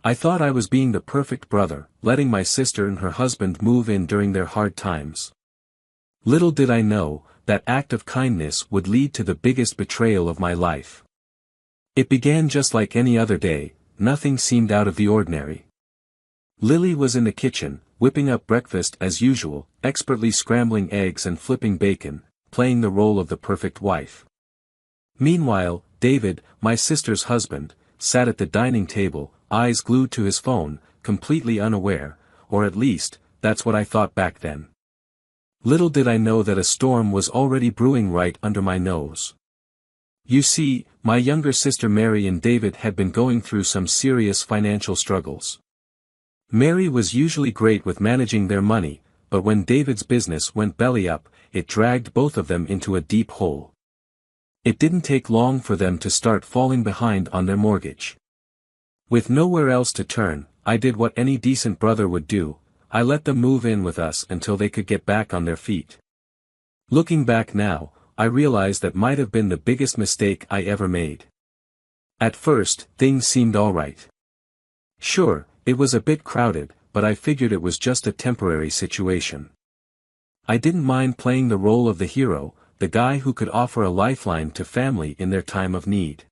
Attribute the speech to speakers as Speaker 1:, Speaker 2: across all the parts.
Speaker 1: I thought I was being the perfect brother, letting my sister and her husband move in during their hard times. Little did I know, that act of kindness would lead to the biggest betrayal of my life. It began just like any other day, nothing seemed out of the ordinary. Lily was in the kitchen, whipping up breakfast as usual, expertly scrambling eggs and flipping bacon, playing the role of the perfect wife. Meanwhile, David, my sister's husband, sat at the dining table, eyes glued to his phone, completely unaware, or at least, that's what I thought back then. Little did I know that a storm was already brewing right under my nose. You see, my younger sister Mary and David had been going through some serious financial struggles. Mary was usually great with managing their money, but when David's business went belly up, it dragged both of them into a deep hole. It didn't take long for them to start falling behind on their mortgage. With nowhere else to turn, I did what any decent brother would do, I let them move in with us until they could get back on their feet. Looking back now, I realize that might have been the biggest mistake I ever made. At first, things seemed alright. Sure, it was a bit crowded, but I figured it was just a temporary situation. I didn't mind playing the role of the hero, the guy who could offer a lifeline to family in their time of need.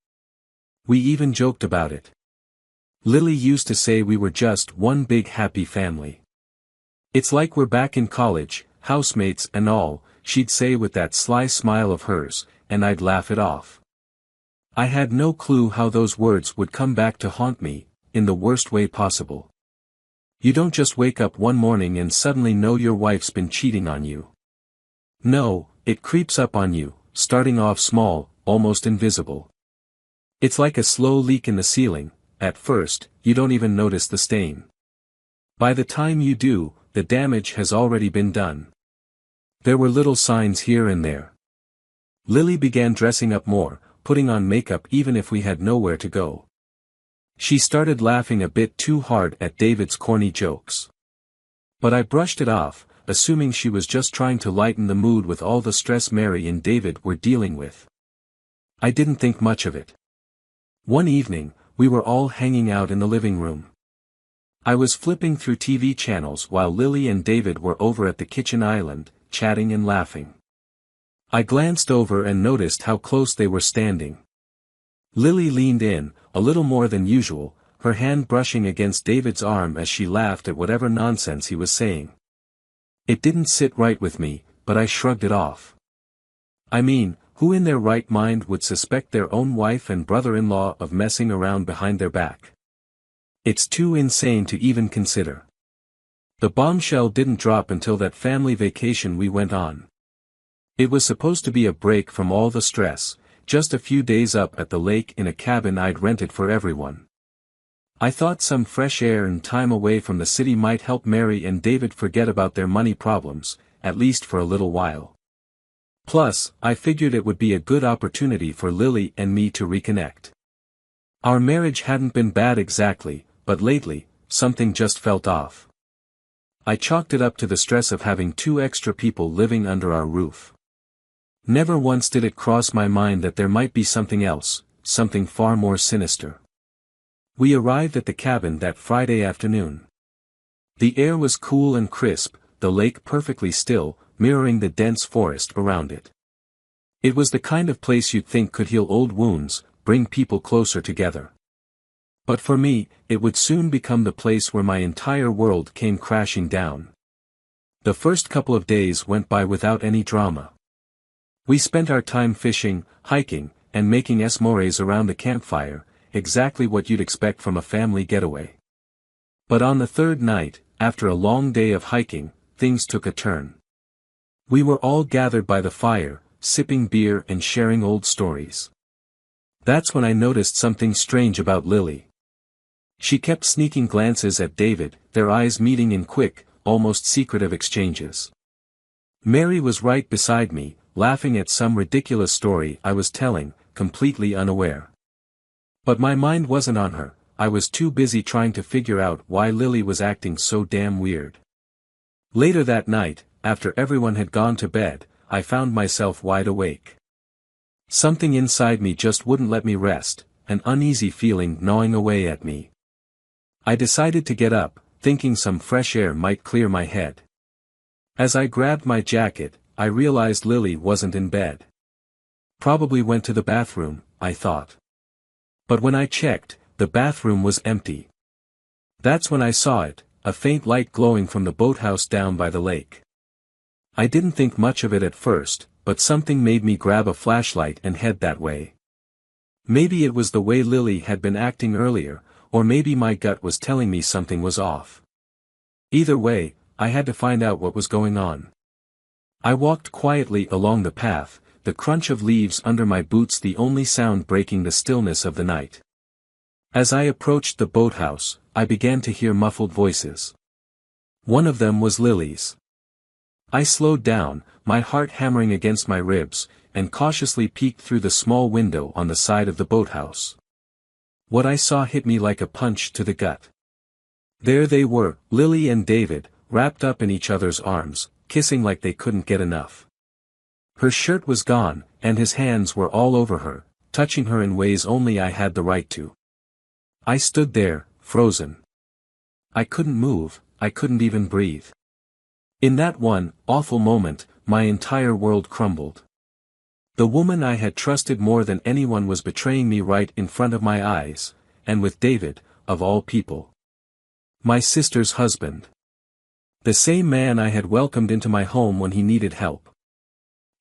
Speaker 1: We even joked about it. Lily used to say we were just one big happy family. It's like we're back in college, housemates and all, she'd say with that sly smile of hers, and I'd laugh it off. I had no clue how those words would come back to haunt me, in the worst way possible. You don't just wake up one morning and suddenly know your wife's been cheating on you. No, it creeps up on you, starting off small, almost invisible. It's like a slow leak in the ceiling, at first, you don't even notice the stain. By the time you do, the damage has already been done. There were little signs here and there. Lily began dressing up more, putting on makeup even if we had nowhere to go. She started laughing a bit too hard at David's corny jokes. But I brushed it off, assuming she was just trying to lighten the mood with all the stress Mary and David were dealing with. I didn't think much of it. One evening, we were all hanging out in the living room. I was flipping through TV channels while Lily and David were over at the kitchen island, chatting and laughing. I glanced over and noticed how close they were standing. Lily leaned in, a little more than usual, her hand brushing against David's arm as she laughed at whatever nonsense he was saying. It didn't sit right with me, but I shrugged it off. I mean, who in their right mind would suspect their own wife and brother-in-law of messing around behind their back? It's too insane to even consider. The bombshell didn't drop until that family vacation we went on. It was supposed to be a break from all the stress, just a few days up at the lake in a cabin I'd rented for everyone. I thought some fresh air and time away from the city might help Mary and David forget about their money problems, at least for a little while. Plus, I figured it would be a good opportunity for Lily and me to reconnect. Our marriage hadn't been bad exactly, but lately, something just felt off. I chalked it up to the stress of having 2 extra people living under our roof. Never once did it cross my mind that there might be something else, something far more sinister. We arrived at the cabin that Friday afternoon. The air was cool and crisp, the lake perfectly still, mirroring the dense forest around it. It was the kind of place you'd think could heal old wounds, bring people closer together. But for me, it would soon become the place where my entire world came crashing down. The first couple of days went by without any drama. We spent our time fishing, hiking, and making s'mores around the campfire, exactly what you'd expect from a family getaway. But on the third night, after a long day of hiking, things took a turn. We were all gathered by the fire, sipping beer and sharing old stories. That's when I noticed something strange about Lily. She kept sneaking glances at David, their eyes meeting in quick, almost secretive exchanges. Mary was right beside me, laughing at some ridiculous story I was telling, completely unaware. But my mind wasn't on her, I was too busy trying to figure out why Lily was acting so damn weird. Later that night, after everyone had gone to bed, I found myself wide awake. Something inside me just wouldn't let me rest, an uneasy feeling gnawing away at me. I decided to get up, thinking some fresh air might clear my head. As I grabbed my jacket, I realized Lily wasn't in bed. Probably went to the bathroom, I thought. But when I checked, the bathroom was empty. That's when I saw it, a faint light glowing from the boathouse down by the lake. I didn't think much of it at first, but something made me grab a flashlight and head that way. Maybe it was the way Lily had been acting earlier, or maybe my gut was telling me something was off. Either way, I had to find out what was going on. I walked quietly along the path, the crunch of leaves under my boots the only sound breaking the stillness of the night. As I approached the boathouse, I began to hear muffled voices. One of them was Lily's. I slowed down, my heart hammering against my ribs, and cautiously peeked through the small window on the side of the boathouse. What I saw hit me like a punch to the gut. There they were, Lily and David, wrapped up in each other's arms, kissing like they couldn't get enough. Her shirt was gone, and his hands were all over her, touching her in ways only I had the right to. I stood there, frozen. I couldn't move, I couldn't even breathe. In that one awful moment, my entire world crumbled. The woman I had trusted more than anyone was betraying me right in front of my eyes, and with David, of all people. My sister's husband. The same man I had welcomed into my home when he needed help.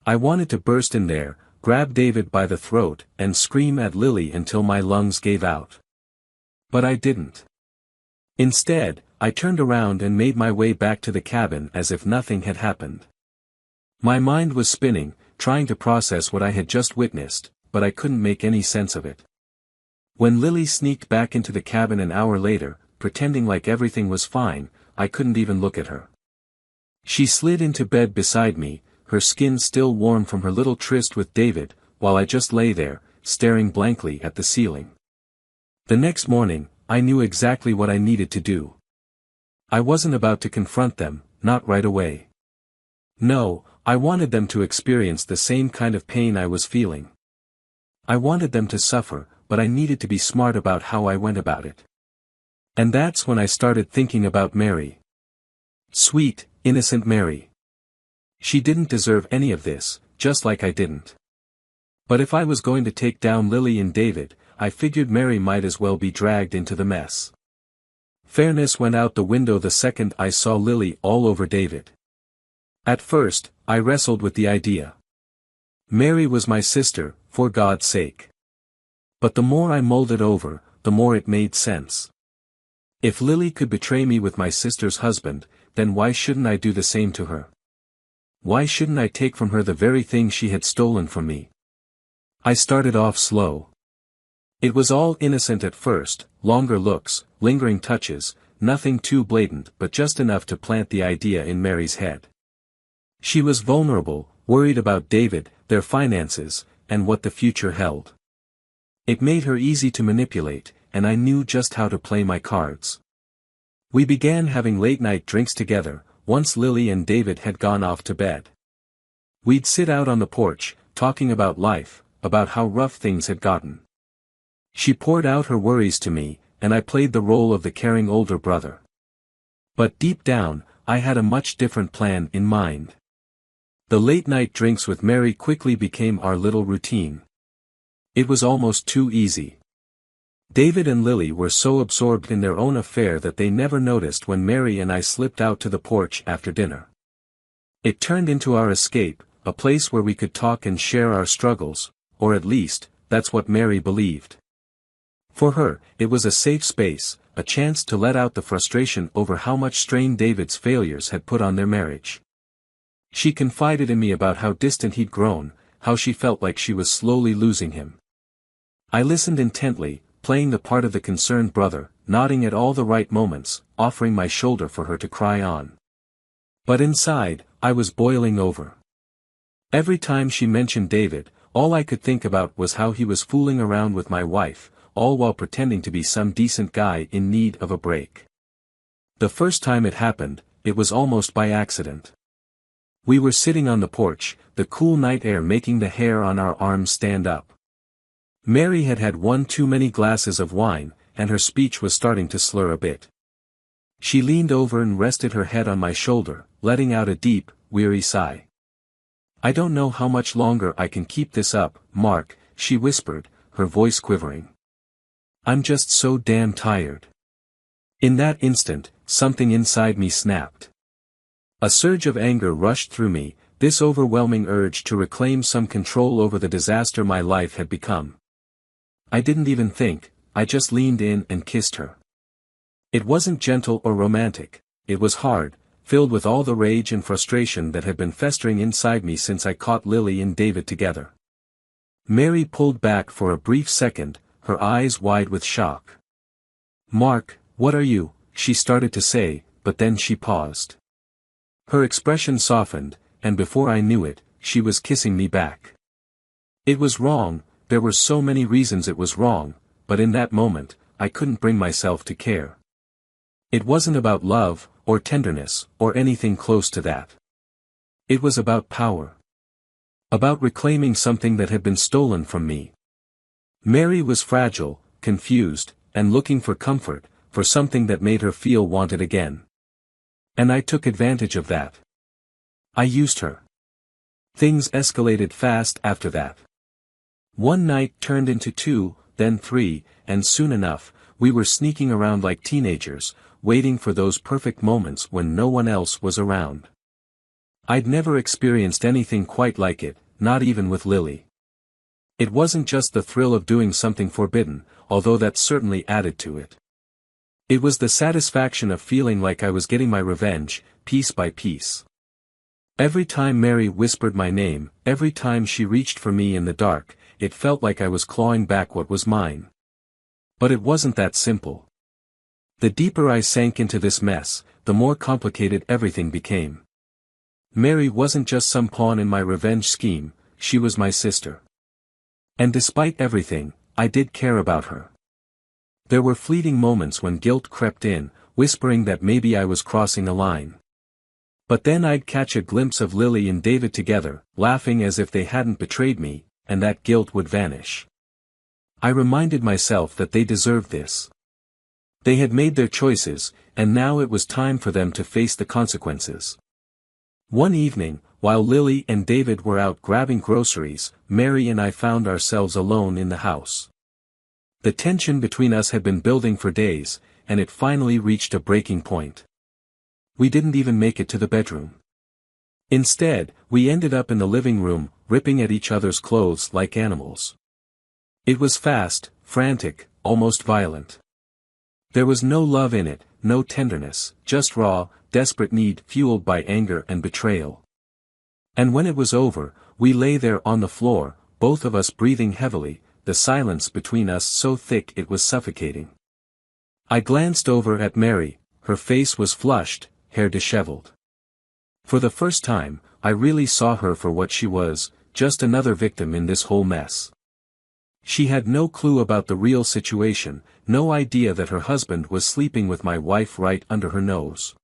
Speaker 1: I wanted to burst in there, grab David by the throat, and scream at Lily until my lungs gave out. But I didn't. Instead, I turned around and made my way back to the cabin as if nothing had happened. My mind was spinning, trying to process what I had just witnessed, but I couldn't make any sense of it. When Lily sneaked back into the cabin an hour later, pretending like everything was fine, I couldn't even look at her. She slid into bed beside me, her skin still warm from her little tryst with David, while I just lay there, staring blankly at the ceiling. The next morning, I knew exactly what I needed to do. I wasn't about to confront them, not right away. No, I wanted them to experience the same kind of pain I was feeling. I wanted them to suffer, but I needed to be smart about how I went about it. And that's when I started thinking about Mary. Sweet, innocent Mary. She didn't deserve any of this, just like I didn't. But if I was going to take down Lily and David, I figured Mary might as well be dragged into the mess. Fairness went out the window the second I saw Lily all over David. At first, I wrestled with the idea. Mary was my sister, for God's sake. But the more I mulled it over, the more it made sense. If Lily could betray me with my sister's husband, then why shouldn't I do the same to her? Why shouldn't I take from her the very thing she had stolen from me? I started off slow. It was all innocent at first, longer looks, lingering touches, nothing too blatant but just enough to plant the idea in Mary's head. She was vulnerable, worried about David, their finances, and what the future held. It made her easy to manipulate, and I knew just how to play my cards. We began having late-night drinks together, once Lily and David had gone off to bed. We'd sit out on the porch, talking about life, about how rough things had gotten. She poured out her worries to me, and I played the role of the caring older brother. But deep down, I had a much different plan in mind. The late-night drinks with Mary quickly became our little routine. It was almost too easy. David and Lily were so absorbed in their own affair that they never noticed when Mary and I slipped out to the porch after dinner. It turned into our escape, a place where we could talk and share our struggles, or at least, that's what Mary believed. For her, it was a safe space, a chance to let out the frustration over how much strain David's failures had put on their marriage. She confided in me about how distant he'd grown, how she felt like she was slowly losing him. I listened intently, playing the part of the concerned brother, nodding at all the right moments, offering my shoulder for her to cry on. But inside, I was boiling over. Every time she mentioned David, all I could think about was how he was fooling around with my wife, all while pretending to be some decent guy in need of a break. The first time it happened, it was almost by accident. We were sitting on the porch, the cool night air making the hair on our arms stand up. Mary had had one too many glasses of wine, and her speech was starting to slur a bit. She leaned over and rested her head on my shoulder, letting out a deep, weary sigh. "I don't know how much longer I can keep this up, Mark," she whispered, her voice quivering. "I'm just so damn tired." In that instant, something inside me snapped. A surge of anger rushed through me, this overwhelming urge to reclaim some control over the disaster my life had become. I didn't even think, I just leaned in and kissed her. It wasn't gentle or romantic, it was hard, filled with all the rage and frustration that had been festering inside me since I caught Lily and David together. Mary pulled back for a brief second, her eyes wide with shock. "Mark, what are you?" she started to say, but then she paused. Her expression softened, and before I knew it, she was kissing me back. It was wrong, there were so many reasons it was wrong, but in that moment, I couldn't bring myself to care. It wasn't about love, or tenderness, or anything close to that. It was about power. About reclaiming something that had been stolen from me. Mary was fragile, confused, and looking for comfort, for something that made her feel wanted again. And I took advantage of that. I used her. Things escalated fast after that. One night turned into 2, then 3, and soon enough, we were sneaking around like teenagers, waiting for those perfect moments when no one else was around. I'd never experienced anything quite like it, not even with Lily. It wasn't just the thrill of doing something forbidden, although that certainly added to it. It was the satisfaction of feeling like I was getting my revenge, piece by piece. Every time Mary whispered my name, every time she reached for me in the dark, it felt like I was clawing back what was mine. But it wasn't that simple. The deeper I sank into this mess, the more complicated everything became. Mary wasn't just some pawn in my revenge scheme, she was my sister. And despite everything, I did care about her. There were fleeting moments when guilt crept in, whispering that maybe I was crossing a line. But then I'd catch a glimpse of Lily and David together, laughing as if they hadn't betrayed me, and that guilt would vanish. I reminded myself that they deserved this. They had made their choices, and now it was time for them to face the consequences. One evening, while Lily and David were out grabbing groceries, Mary and I found ourselves alone in the house. The tension between us had been building for days, and it finally reached a breaking point. We didn't even make it to the bedroom. Instead, we ended up in the living room, ripping at each other's clothes like animals. It was fast, frantic, almost violent. There was no love in it, no tenderness, just raw, desperate need fueled by anger and betrayal. And when it was over, we lay there on the floor, both of us breathing heavily, the silence between us so thick it was suffocating. I glanced over at Mary, her face was flushed, hair disheveled. For the first time, I really saw her for what she was, just another victim in this whole mess. She had no clue about the real situation, no idea that her husband was sleeping with my wife right under her nose.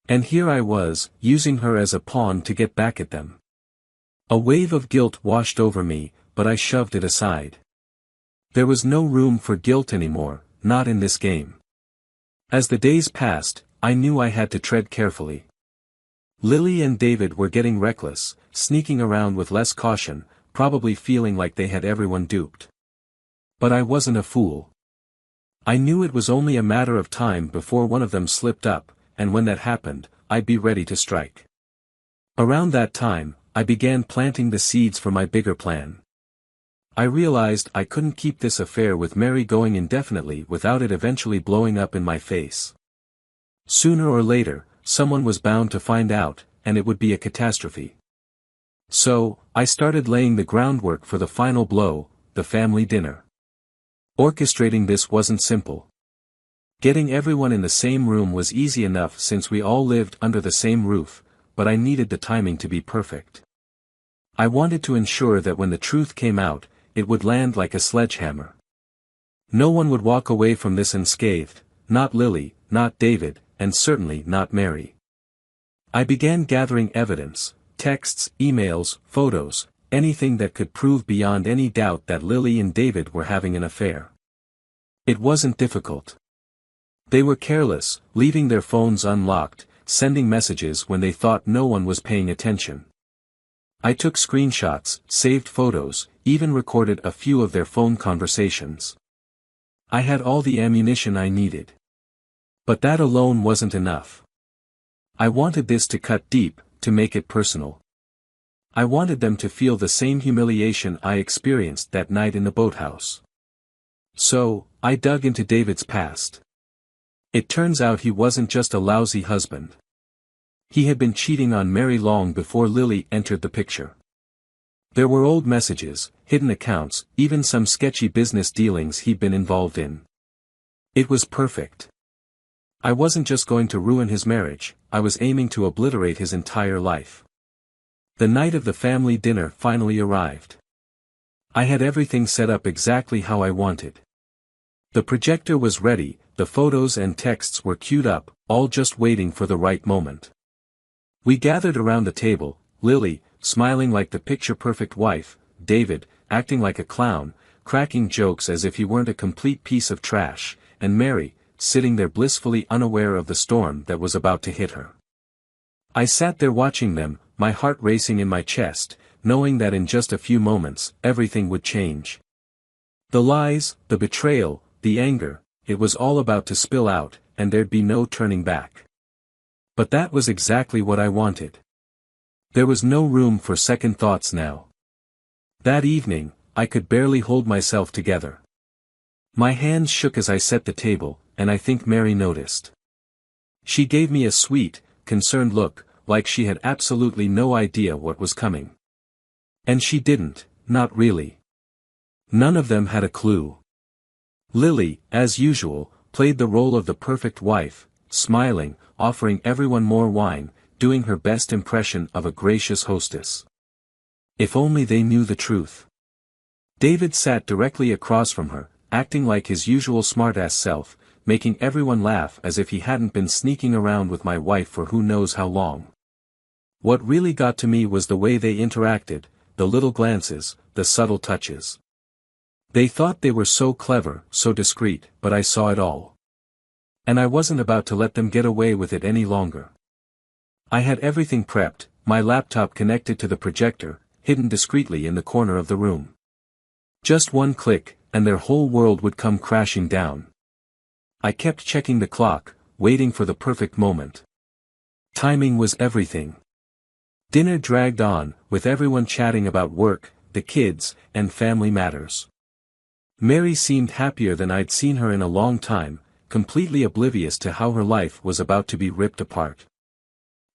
Speaker 1: And here I was, using her as a pawn to get back at them. A wave of guilt washed over me, but I shoved it aside. There was no room for guilt anymore, not in this game. As the days passed, I knew I had to tread carefully. Lily and David were getting reckless, sneaking around with less caution, probably feeling like they had everyone duped. But I wasn't a fool. I knew it was only a matter of time before one of them slipped up, and when that happened, I'd be ready to strike. Around that time, I began planting the seeds for my bigger plan. I realized I couldn't keep this affair with Mary going indefinitely without it eventually blowing up in my face. Sooner or later, someone was bound to find out, and it would be a catastrophe. So, I started laying the groundwork for the final blow, the family dinner. Orchestrating this wasn't simple. Getting everyone in the same room was easy enough since we all lived under the same roof, but I needed the timing to be perfect. I wanted to ensure that when the truth came out, it would land like a sledgehammer. No one would walk away from this unscathed, not Lily, not David, and certainly not Mary. I began gathering evidence, texts, emails, photos, anything that could prove beyond any doubt that Lily and David were having an affair. It wasn't difficult. They were careless, leaving their phones unlocked, sending messages when they thought no one was paying attention. I took screenshots, saved photos, even recorded a few of their phone conversations. I had all the ammunition I needed. But that alone wasn't enough. I wanted this to cut deep, to make it personal. I wanted them to feel the same humiliation I experienced that night in the boathouse. So, I dug into David's past. It turns out he wasn't just a lousy husband. He had been cheating on Mary long before Lily entered the picture. There were old messages, hidden accounts, even some sketchy business dealings he'd been involved in. It was perfect. I wasn't just going to ruin his marriage, I was aiming to obliterate his entire life. The night of the family dinner finally arrived. I had everything set up exactly how I wanted. The projector was ready, the photos and texts were queued up, all just waiting for the right moment. We gathered around the table, Lily, smiling like the picture-perfect wife, David, acting like a clown, cracking jokes as if he weren't a complete piece of trash, and Mary, sitting there blissfully unaware of the storm that was about to hit her. I sat there watching them, my heart racing in my chest, knowing that in just a few moments, everything would change. The lies, the betrayal, the anger, it was all about to spill out, and there'd be no turning back. But that was exactly what I wanted. There was no room for second thoughts now. That evening, I could barely hold myself together. My hands shook as I set the table, and I think Mary noticed. She gave me a sweet, concerned look, like she had absolutely no idea what was coming. And she didn't, not really. None of them had a clue. Lily, as usual, played the role of the perfect wife, smiling, offering everyone more wine, doing her best impression of a gracious hostess. If only they knew the truth. David sat directly across from her, acting like his usual smartass self, making everyone laugh as if he hadn't been sneaking around with my wife for who knows how long. What really got to me was the way they interacted, the little glances, the subtle touches. They thought they were so clever, so discreet, but I saw it all. And I wasn't about to let them get away with it any longer. I had everything prepped, my laptop connected to the projector, hidden discreetly in the corner of the room. Just one click, and their whole world would come crashing down. I kept checking the clock, waiting for the perfect moment. Timing was everything. Dinner dragged on, with everyone chatting about work, the kids, and family matters. Mary seemed happier than I'd seen her in a long time, completely oblivious to how her life was about to be ripped apart.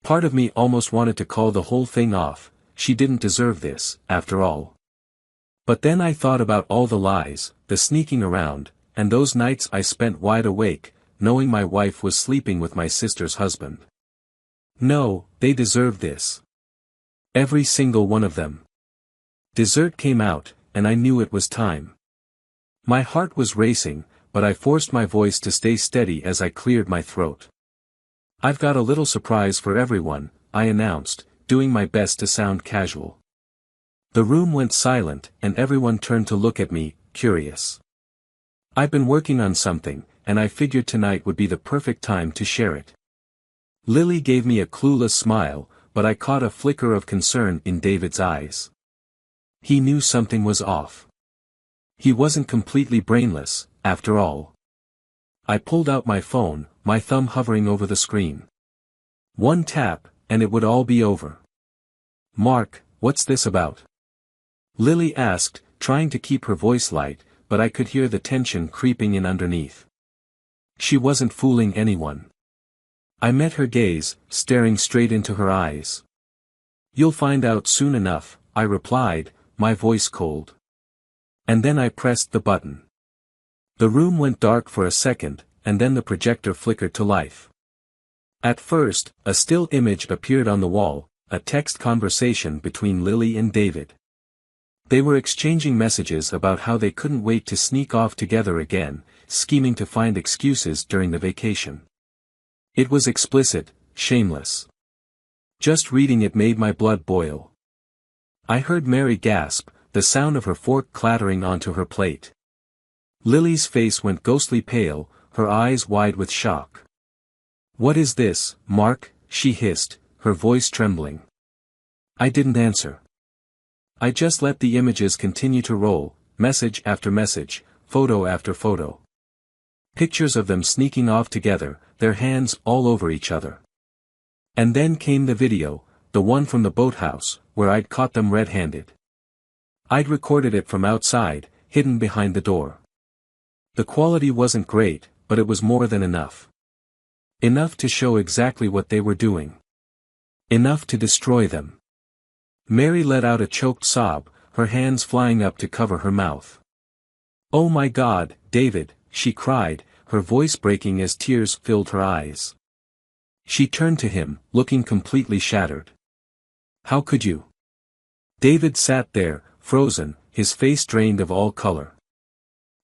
Speaker 1: Part of me almost wanted to call the whole thing off, she didn't deserve this, after all. But then I thought about all the lies, the sneaking around, and those nights I spent wide awake, knowing my wife was sleeping with my sister's husband. No, they deserved this. Every single one of them. Dessert came out, and I knew it was time. My heart was racing, but I forced my voice to stay steady as I cleared my throat. "I've got a little surprise for everyone," I announced, doing my best to sound casual. The room went silent, and everyone turned to look at me, curious. I've been working on something, and I figured tonight would be the perfect time to share it. Lily gave me a clueless smile, but I caught a flicker of concern in David's eyes. He knew something was off. He wasn't completely brainless, after all. I pulled out my phone, my thumb hovering over the screen. One tap, and it would all be over. "Mark, what's this about?" Lily asked, trying to keep her voice light, but I could hear the tension creeping in underneath. She wasn't fooling anyone. I met her gaze, staring straight into her eyes. "You'll find out soon enough," I replied, my voice cold. And then I pressed the button. The room went dark for a second, and then the projector flickered to life. At first, a still image appeared on the wall, a text conversation between Lily and David. They were exchanging messages about how they couldn't wait to sneak off together again, scheming to find excuses during the vacation. It was explicit, shameless. Just reading it made my blood boil. I heard Mary gasp, the sound of her fork clattering onto her plate. Lily's face went ghostly pale, her eyes wide with shock. "What is this, Mark?" she hissed, her voice trembling. I didn't answer. I just let the images continue to roll, message after message, photo after photo. Pictures of them sneaking off together, their hands all over each other. And then came the video, the one from the boathouse, where I'd caught them red-handed. I'd recorded it from outside, hidden behind the door. The quality wasn't great, but it was more than enough. Enough to show exactly what they were doing. Enough to destroy them. Mary let out a choked sob, her hands flying up to cover her mouth. "Oh my God, David," she cried, her voice breaking as tears filled her eyes. She turned to him, looking completely shattered. "How could you?" David sat there, frozen, his face drained of all color.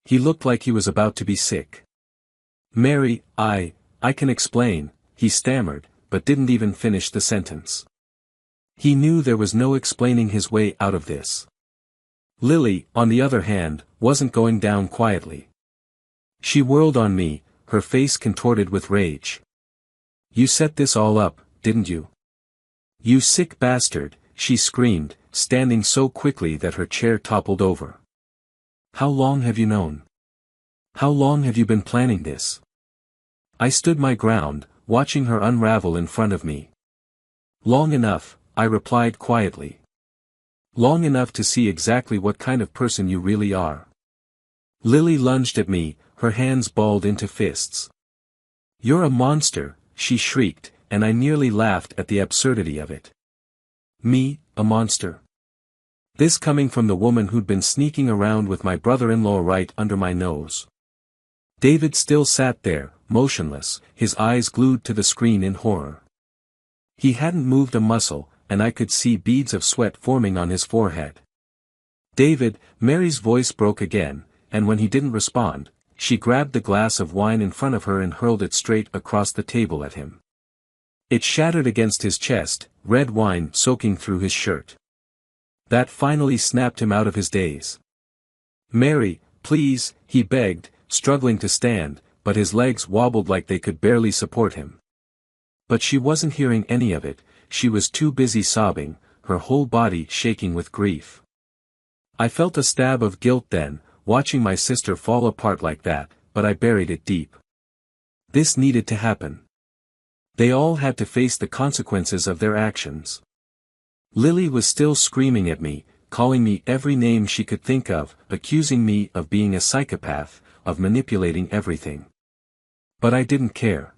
Speaker 1: He looked like he was about to be sick. "Mary, I can explain," he stammered, but didn't even finish the sentence. He knew there was no explaining his way out of this. Lily, on the other hand, wasn't going down quietly. She whirled on me, her face contorted with rage. "You set this all up, didn't you? You sick bastard," she screamed, standing so quickly that her chair toppled over. "How long have you known? How long have you been planning this?" I stood my ground, watching her unravel in front of me. "Long enough," I replied quietly. "Long enough to see exactly what kind of person you really are." Lily lunged at me, her hands balled into fists. "You're a monster," she shrieked, and I nearly laughed at the absurdity of it. Me, a monster? This coming from the woman who'd been sneaking around with my brother-in-law right under my nose. David still sat there, motionless, his eyes glued to the screen in horror. He hadn't moved a muscle, and I could see beads of sweat forming on his forehead. "David," Mary's voice broke again, and when he didn't respond, she grabbed the glass of wine in front of her and hurled it straight across the table at him. It shattered against his chest, red wine soaking through his shirt. That finally snapped him out of his daze. "Mary, please," he begged, struggling to stand, but his legs wobbled like they could barely support him. But she wasn't hearing any of it, she was too busy sobbing, her whole body shaking with grief. I felt a stab of guilt then, watching my sister fall apart like that, but I buried it deep. This needed to happen. They all had to face the consequences of their actions. Lily was still screaming at me, calling me every name she could think of, accusing me of being a psychopath, of manipulating everything. But I didn't care.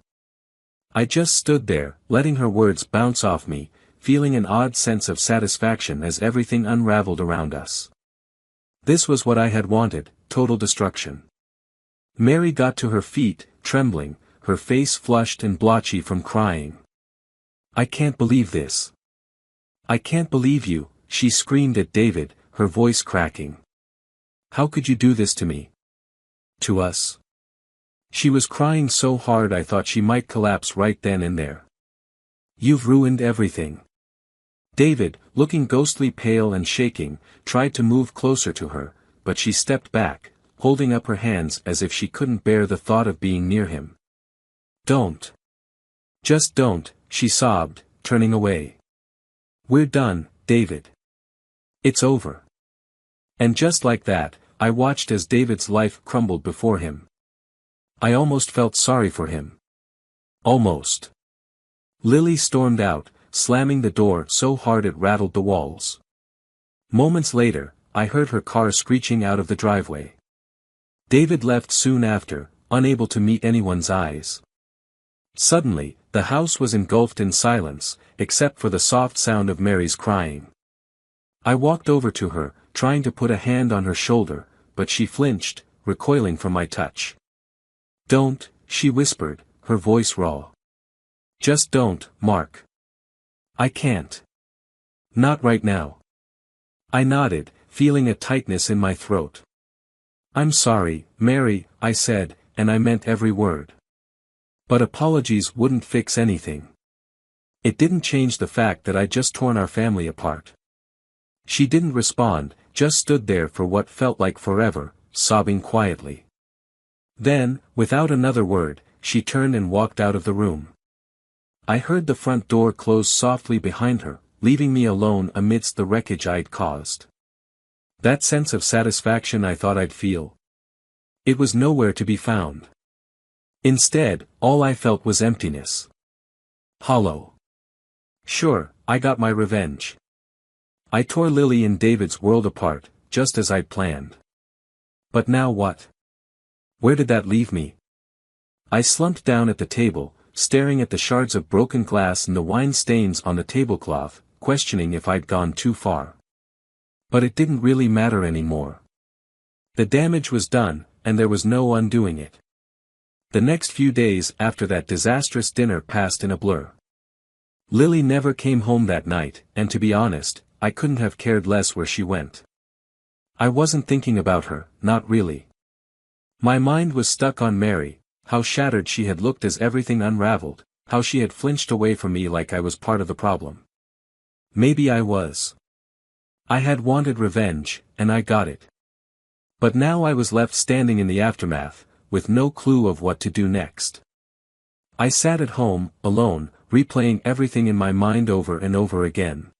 Speaker 1: I just stood there, letting her words bounce off me, feeling an odd sense of satisfaction as everything unraveled around us. This was what I had wanted, total destruction. Mary got to her feet, trembling, her face flushed and blotchy from crying. "I can't believe this. I can't believe you," she screamed at David, her voice cracking. "How could you do this to me? To us?" She was crying so hard I thought she might collapse right then and there. "You've ruined everything." David, looking ghostly pale and shaking, tried to move closer to her, but she stepped back, holding up her hands as if she couldn't bear the thought of being near him. "Don't. Just don't," she sobbed, turning away. "We're done, David. It's over." And just like that, I watched as David's life crumbled before him. I almost felt sorry for him. Almost. Lily stormed out, slamming the door so hard it rattled the walls. Moments later, I heard her car screeching out of the driveway. David left soon after, unable to meet anyone's eyes. Suddenly, the house was engulfed in silence, except for the soft sound of Mary's crying. I walked over to her, trying to put a hand on her shoulder, but she flinched, recoiling from my touch. "Don't," she whispered, her voice raw. "Just don't, Mark. I can't. Not right now." I nodded, feeling a tightness in my throat. "I'm sorry, Mary," I said, and I meant every word. But apologies wouldn't fix anything. It didn't change the fact that I'd just torn our family apart. She didn't respond, just stood there for what felt like forever, sobbing quietly. Then, without another word, she turned and walked out of the room. I heard the front door close softly behind her, leaving me alone amidst the wreckage I'd caused. That sense of satisfaction I thought I'd feel. It was nowhere to be found. Instead, all I felt was emptiness. Hollow. Sure, I got my revenge. I tore Lily and David's world apart, just as I'd planned. But now what? Where did that leave me? I slumped down at the table, staring at the shards of broken glass and the wine stains on the tablecloth, questioning if I'd gone too far. But it didn't really matter anymore. The damage was done, and there was no undoing it. The next few days after that disastrous dinner passed in a blur. Lily never came home that night, and to be honest, I couldn't have cared less where she went. I wasn't thinking about her, not really. My mind was stuck on Mary, how shattered she had looked as everything unraveled, how she had flinched away from me like I was part of the problem. Maybe I was. I had wanted revenge, and I got it. But now I was left standing in the aftermath, with no clue of what to do next. I sat at home, alone, replaying everything in my mind over and over again.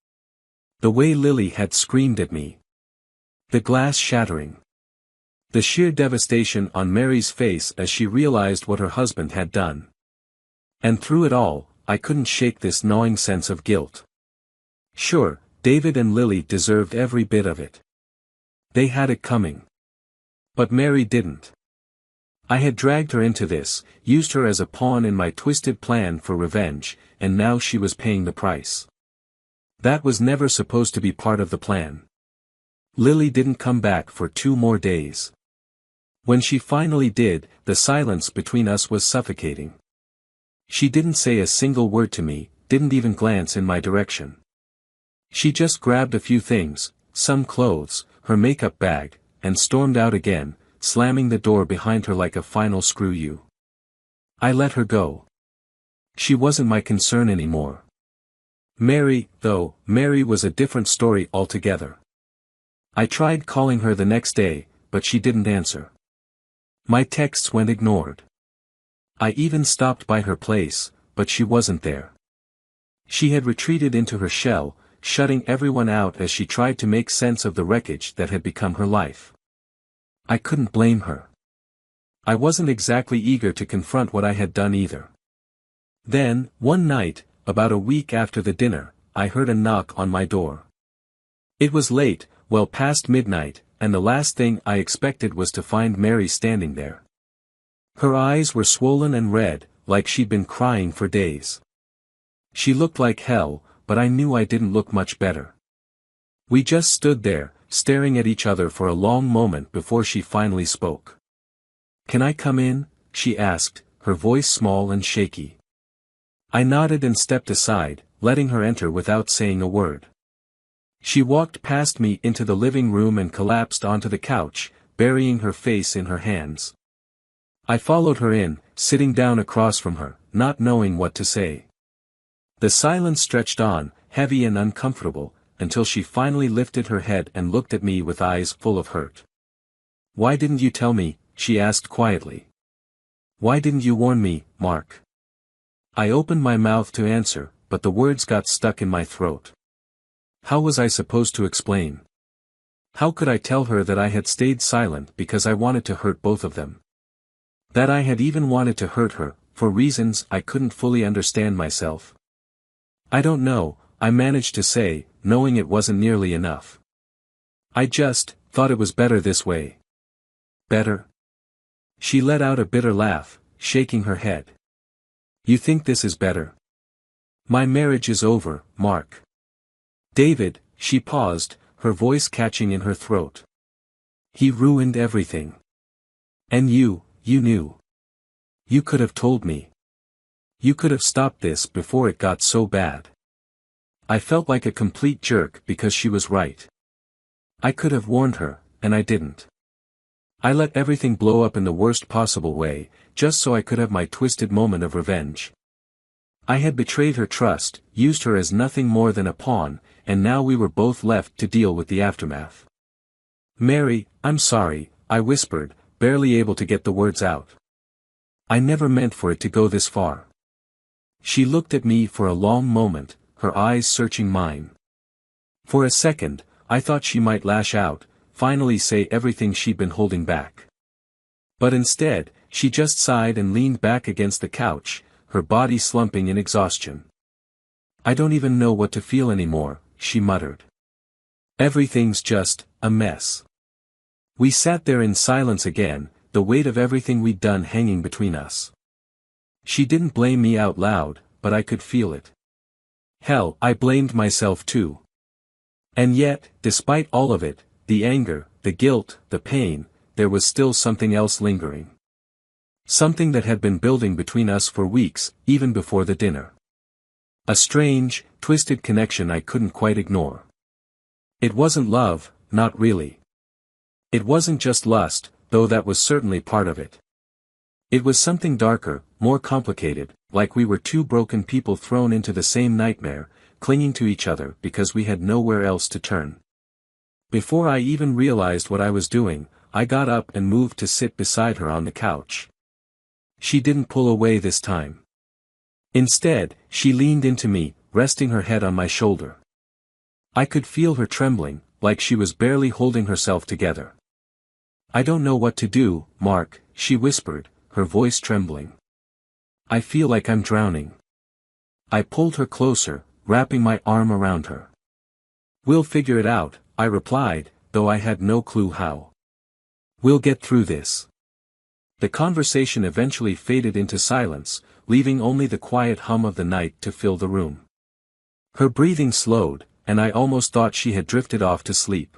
Speaker 1: The way Lily had screamed at me. The glass shattering. The sheer devastation on Mary's face as she realized what her husband had done. And through it all, I couldn't shake this gnawing sense of guilt. Sure, David and Lily deserved every bit of it. They had it coming. But Mary didn't. I had dragged her into this, used her as a pawn in my twisted plan for revenge, and now she was paying the price. That was never supposed to be part of the plan. Lily didn't come back for 2 more days. When she finally did, the silence between us was suffocating. She didn't say a single word to me, didn't even glance in my direction. She just grabbed a few things, some clothes, her makeup bag, and stormed out again, slamming the door behind her like a final screw you. I let her go. She wasn't my concern anymore. Mary, though, Mary was a different story altogether. I tried calling her the next day, but she didn't answer. My texts went ignored. I even stopped by her place, but she wasn't there. She had retreated into her shell, shutting everyone out as she tried to make sense of the wreckage that had become her life. I couldn't blame her. I wasn't exactly eager to confront what I had done either. Then, one night, about a week after the dinner, I heard a knock on my door. It was late, well past midnight, and the last thing I expected was to find Mary standing there. Her eyes were swollen and red, like she'd been crying for days. She looked like hell, but I knew I didn't look much better. We just stood there, staring at each other for a long moment before she finally spoke. "Can I come in?" she asked, her voice small and shaky. I nodded and stepped aside, letting her enter without saying a word. She walked past me into the living room and collapsed onto the couch, burying her face in her hands. I followed her in, sitting down across from her, not knowing what to say. The silence stretched on, heavy and uncomfortable, until she finally lifted her head and looked at me with eyes full of hurt. "Why didn't you tell me?" she asked quietly. "Why didn't you warn me, Mark?" I opened my mouth to answer, but the words got stuck in my throat. How was I supposed to explain? How could I tell her that I had stayed silent because I wanted to hurt both of them? That I had even wanted to hurt her, for reasons I couldn't fully understand myself? "I don't know," I managed to say, knowing it wasn't nearly enough. "I just thought it was better this way." "Better?" She let out a bitter laugh, shaking her head. "You think this is better? My marriage is over, Mark. David," she paused, her voice catching in her throat. "He ruined everything. And you knew. You could have told me. You could have stopped this before it got so bad." I felt like a complete jerk because she was right. I could have warned her, and I didn't. I let everything blow up in the worst possible way, just so I could have my twisted moment of revenge. I had betrayed her trust, used her as nothing more than a pawn, and now we were both left to deal with the aftermath. "Mary, I'm sorry," I whispered, barely able to get the words out. I never meant for it to go this far. She looked at me for a long moment, her eyes searching mine. For a second, I thought she might lash out, finally say everything she'd been holding back. But instead, she just sighed and leaned back against the couch, her body slumping in exhaustion. "I don't even know what to feel anymore," she muttered. "Everything's just a mess." We sat there in silence again, the weight of everything we'd done hanging between us. She didn't blame me out loud, but I could feel it. Hell, I blamed myself too. And yet, despite all of it, the anger, the guilt, the pain, there was still something else lingering. Something that had been building between us for weeks, even before the dinner. A strange, twisted connection I couldn't quite ignore. It wasn't love, not really. It wasn't just lust, though that was certainly part of it. It was something darker, more complicated, like we were two broken people thrown into the same nightmare, clinging to each other because we had nowhere else to turn. Before I even realized what I was doing, I got up and moved to sit beside her on the couch. She didn't pull away this time. Instead, she leaned into me, resting her head on my shoulder. I could feel her trembling, like she was barely holding herself together. "I don't know what to do, Mark," she whispered, her voice trembling. "I feel like I'm drowning." I pulled her closer, wrapping my arm around her. "We'll figure it out," I replied, though I had no clue how. "We'll get through this." The conversation eventually faded into silence, leaving only the quiet hum of the night to fill the room. Her breathing slowed, and I almost thought she had drifted off to sleep.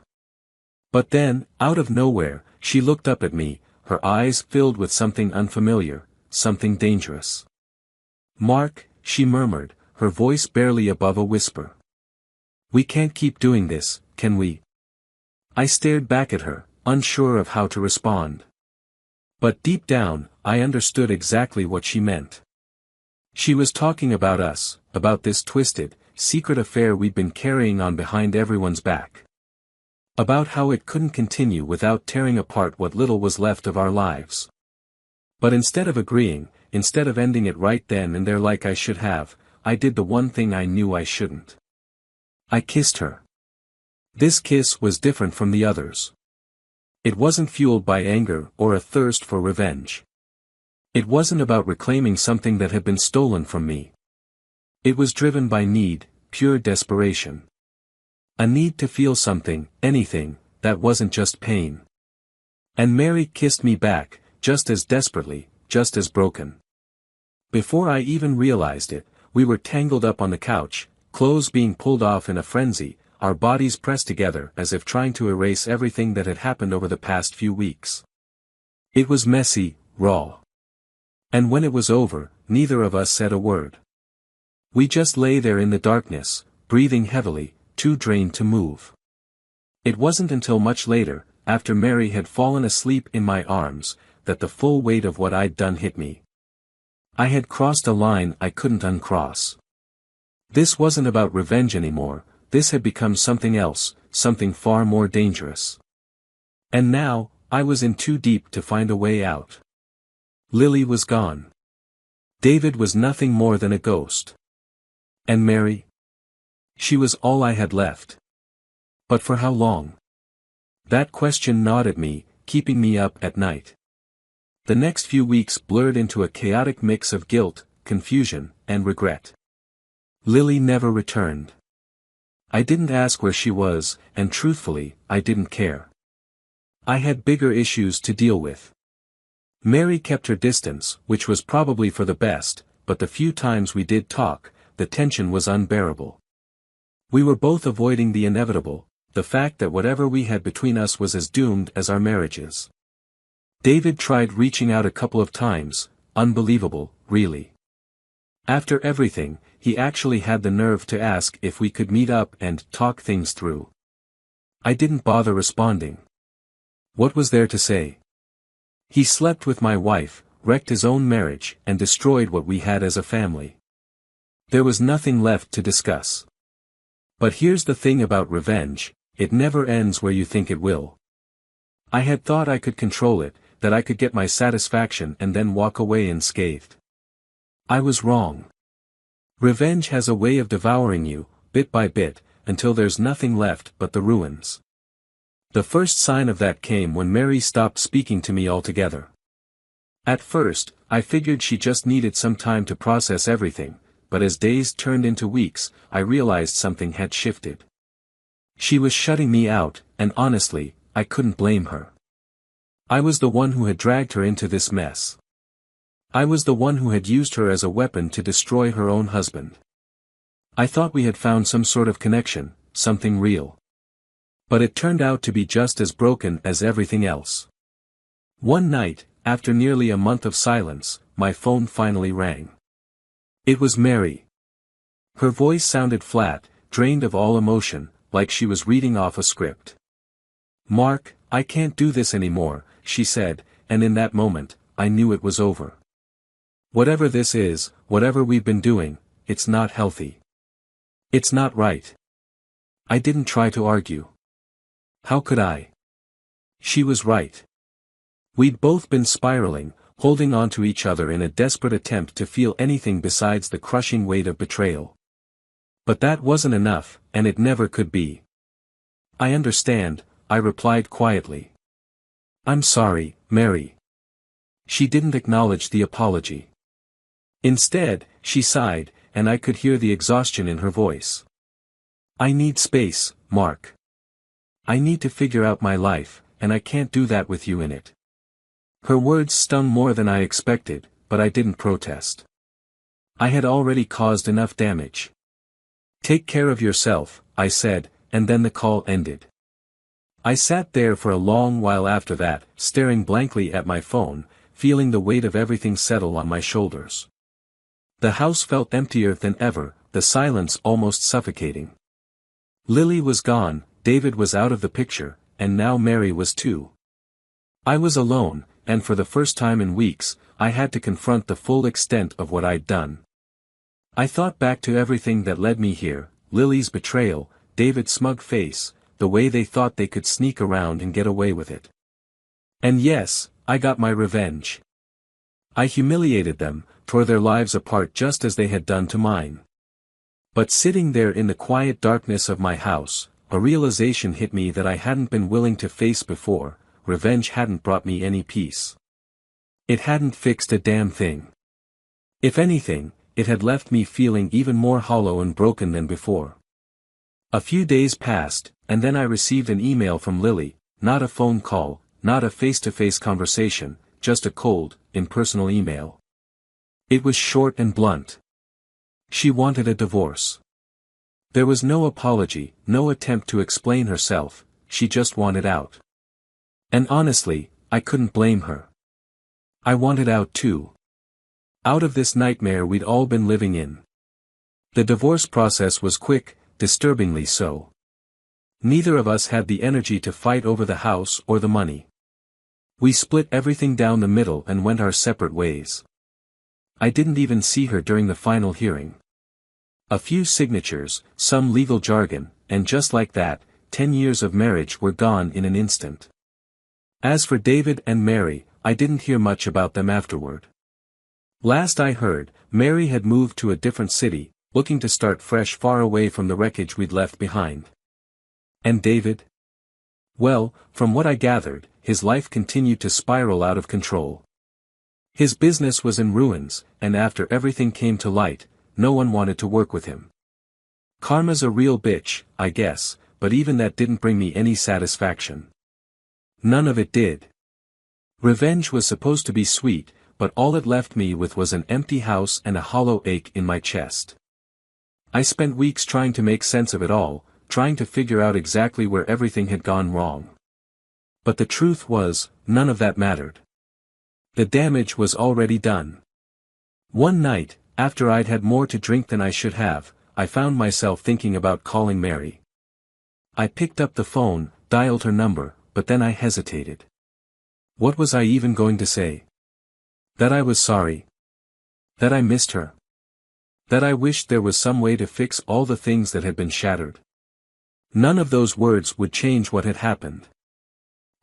Speaker 1: But then, out of nowhere, she looked up at me, her eyes filled with something unfamiliar, something dangerous. "Mark," she murmured, her voice barely above a whisper. "We can't keep doing this, can we?" I stared back at her, unsure of how to respond. But deep down, I understood exactly what she meant. She was talking about us, about this twisted, secret affair we'd been carrying on behind everyone's back. About how it couldn't continue without tearing apart what little was left of our lives. But instead of agreeing, instead of ending it right then and there like I should have, I did the one thing I knew I shouldn't. I kissed her. This kiss was different from the others. It wasn't fueled by anger or a thirst for revenge. It wasn't about reclaiming something that had been stolen from me. It was driven by need, pure desperation. A need to feel something, anything, that wasn't just pain. And Mary kissed me back, just as desperately, just as broken. Before I even realized it, we were tangled up on the couch, clothes being pulled off in a frenzy, our bodies pressed together as if trying to erase everything that had happened over the past few weeks. It was messy, raw. And when it was over, neither of us said a word. We just lay there in the darkness, breathing heavily, too drained to move. It wasn't until much later, after Mary had fallen asleep in my arms, that the full weight of what I'd done hit me. I had crossed a line I couldn't uncross. This wasn't about revenge anymore, this had become something else, something far more dangerous. And now, I was in too deep to find a way out. Lily was gone. David was nothing more than a ghost. And Mary? She was all I had left. But for how long? That question gnawed at me, keeping me up at night. The next few weeks blurred into a chaotic mix of guilt, confusion, and regret. Lily never returned. I didn't ask where she was, and truthfully, I didn't care. I had bigger issues to deal with. Mary kept her distance, which was probably for the best, but the few times we did talk, the tension was unbearable. We were both avoiding the inevitable, the fact that whatever we had between us was as doomed as our marriages. David tried reaching out a couple of times, unbelievable, really. After everything, he actually had the nerve to ask if we could meet up and talk things through. I didn't bother responding. What was there to say? He slept with my wife, wrecked his own marriage, and destroyed what we had as a family. There was nothing left to discuss. But here's the thing about revenge, it never ends where you think it will. I had thought I could control it, that I could get my satisfaction and then walk away unscathed. I was wrong. Revenge has a way of devouring you, bit by bit, until there's nothing left but the ruins. The first sign of that came when Mary stopped speaking to me altogether. At first, I figured she just needed some time to process everything, but as days turned into weeks, I realized something had shifted. She was shutting me out, and honestly, I couldn't blame her. I was the one who had dragged her into this mess. I was the one who had used her as a weapon to destroy her own husband. I thought we had found some sort of connection, something real. But it turned out to be just as broken as everything else. One night, after nearly a month of silence, my phone finally rang. It was Mary. Her voice sounded flat, drained of all emotion, like she was reading off a script. "Mark, I can't do this anymore," she said, and in that moment, I knew it was over. "Whatever this is, whatever we've been doing, it's not healthy. It's not right." I didn't try to argue. How could I? She was right. We'd both been spiraling, holding on to each other in a desperate attempt to feel anything besides the crushing weight of betrayal. But that wasn't enough, and it never could be. "I understand," I replied quietly. "I'm sorry, Mary." She didn't acknowledge the apology. Instead, she sighed, and I could hear the exhaustion in her voice. "I need space, Mark. I need to figure out my life, and I can't do that with you in it." Her words stung more than I expected, but I didn't protest. I had already caused enough damage. "Take care of yourself," I said, and then the call ended. I sat there for a long while after that, staring blankly at my phone, feeling the weight of everything settle on my shoulders. The house felt emptier than ever, the silence almost suffocating. Lily was gone, David was out of the picture, and now Mary was too. I was alone, and for the first time in weeks, I had to confront the full extent of what I'd done. I thought back to everything that led me here, Lily's betrayal, David's smug face, the way they thought they could sneak around and get away with it. And yes, I got my revenge. I humiliated them, tore their lives apart just as they had done to mine. But sitting there in the quiet darkness of my house, a realization hit me that I hadn't been willing to face before: revenge hadn't brought me any peace. It hadn't fixed a damn thing. If anything, it had left me feeling even more hollow and broken than before. A few days passed, and then I received an email from Lily, not a phone call, not a face-to-face conversation, just a cold, impersonal email. It was short and blunt. She wanted a divorce. There was no apology, no attempt to explain herself, she just wanted out. And honestly, I couldn't blame her. I wanted out too. Out of this nightmare we'd all been living in. The divorce process was quick, disturbingly so. Neither of us had the energy to fight over the house or the money. We split everything down the middle and went our separate ways. I didn't even see her during the final hearing. A few signatures, some legal jargon, and just like that, 10 years of marriage were gone in an instant. As for David and Mary, I didn't hear much about them afterward. Last I heard, Mary had moved to a different city, looking to start fresh far away from the wreckage we'd left behind. And David? Well, from what I gathered, his life continued to spiral out of control. His business was in ruins, and after everything came to light, no one wanted to work with him. Karma's a real bitch, I guess, but even that didn't bring me any satisfaction. None of it did. Revenge was supposed to be sweet, but all it left me with was an empty house and a hollow ache in my chest. I spent weeks trying to make sense of it all, trying to figure out exactly where everything had gone wrong. But the truth was, none of that mattered. The damage was already done. One night, after I'd had more to drink than I should have, I found myself thinking about calling Mary. I picked up the phone, dialed her number, but then I hesitated. What was I even going to say? That I was sorry. That I missed her. That I wished there was some way to fix all the things that had been shattered. None of those words would change what had happened.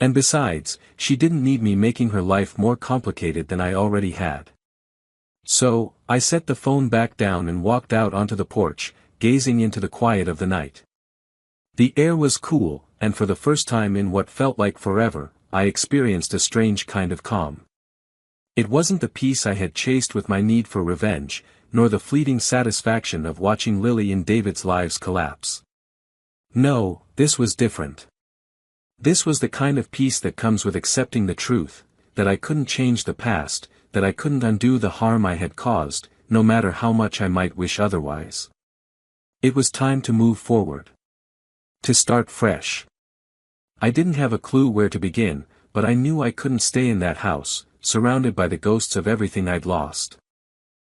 Speaker 1: And besides, she didn't need me making her life more complicated than I already had. So, I set the phone back down and walked out onto the porch, gazing into the quiet of the night. The air was cool, and for the first time in what felt like forever, I experienced a strange kind of calm. It wasn't the peace I had chased with my need for revenge, nor the fleeting satisfaction of watching Lily and David's lives collapse. No, this was different. This was the kind of peace that comes with accepting the truth, that I couldn't change the past, that I couldn't undo the harm I had caused, no matter how much I might wish otherwise. It was time to move forward. To start fresh. I didn't have a clue where to begin, but I knew I couldn't stay in that house, surrounded by the ghosts of everything I'd lost.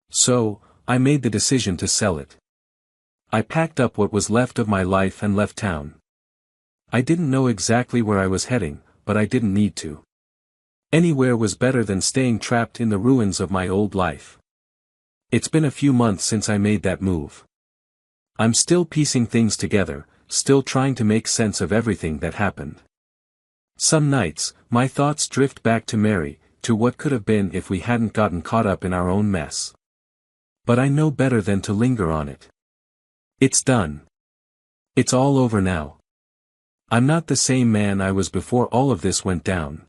Speaker 1: So, I made the decision to sell it. I packed up what was left of my life and left town. I didn't know exactly where I was heading, but I didn't need to. Anywhere was better than staying trapped in the ruins of my old life. It's been a few months since I made that move. I'm still piecing things together, still trying to make sense of everything that happened. Some nights, my thoughts drift back to Mary, to what could have been if we hadn't gotten caught up in our own mess. But I know better than to linger on it. It's done. It's all over now. I'm not the same man I was before all of this went down.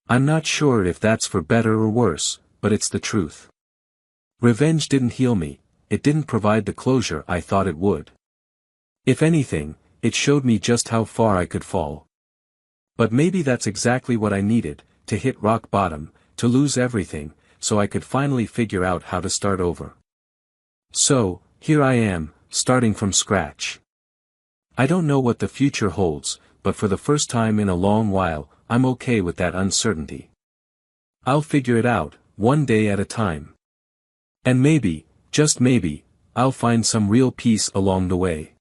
Speaker 1: I'm not sure if that's for better or worse, but it's the truth. Revenge didn't heal me, it didn't provide the closure I thought it would. If anything, it showed me just how far I could fall. But maybe that's exactly what I needed, to hit rock bottom, to lose everything, so I could finally figure out how to start over. So, here I am, starting from scratch. I don't know what the future holds, but for the first time in a long while, I'm okay with that uncertainty. I'll figure it out, one day at a time. And maybe, just maybe, I'll find some real peace along the way.